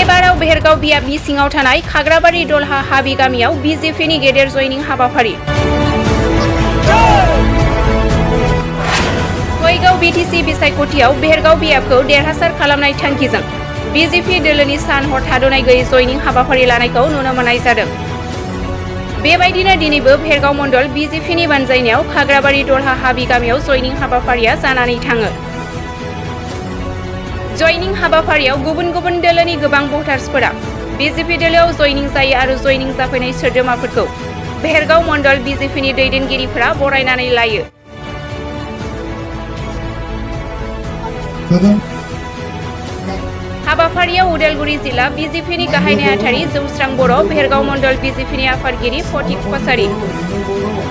बेबाराव बेहेरगाव बियाबनि सिङाव थानाय खाग्राबारि दलहा हाबि गामियाव बिजेपिनि गेदेर जयनिं हाबाफारि। भयगाव बिटिसि बिसायख'थियाव बेहेरगाव बियाबखौ देरहासार खालामनाय थांखिजों बिजेपि दोलोनि सान हर थाद'नाय गैयै जयनिं हाबाफारि लानायखौ नुनो मोननाय जादों। बेबायदिनो दिनैबो बेहेरगाव मण्डल बिजेपिनि बानजायनायाव खाग्राबारि दलहा हाबि गामियाव जयनिं हाबाफारिया जानानै थाङो। जयनिं हाबाफारियाव गुबुन गुबुन दोलोनि गोबां भटार्सफोरा बिजेपि दोलोआव जयनिं जायो आरो जयनिं जाफैनाय सोद्रोमाफोरखौ बेहेरगाव मण्डल बिजेपिनि दैदेनगिरिफोरा बरायनानै लायो। हाबाफारियाव उदालगुरि जिल्ला बिजेपिनि गाहाय नेहाथारि जौस्रां बर', बेहेरगाव मण्डल बिजेपिनि आफादगिरि फटिक कछारी,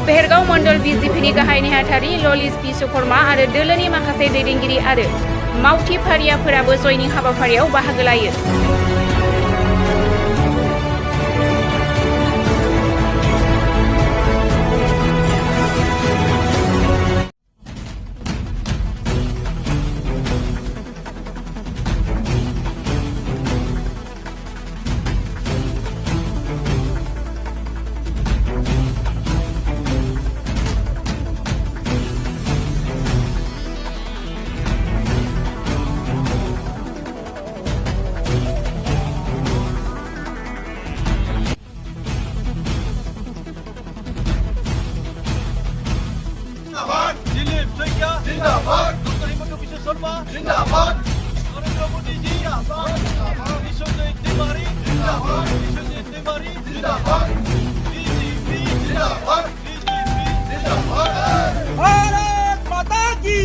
बेहेरगाव मण्डल बिजेपिनि गाहाय नेहाथारि ललित बिश्वकर्मा आरो दोलोनि माखासे दैदेनगिरि आरो मावथि फारियाफोराबो जयनिं हाबाफारियाव बाहागो लायो। दिलीप सैकिया जिंदाबाद, डॉक्टर हिमंत बिश्व शर्मा जिंदाबाद, नरेंद्र मोदी जी जिंदाबाद, विश्वजीत तिवारी जिंदाबाद, विश्वजीत तिवारी जिंदाबाद, बीजेपी जिंदाबाद, बीजेपी जिंदाबाद, भारत माता की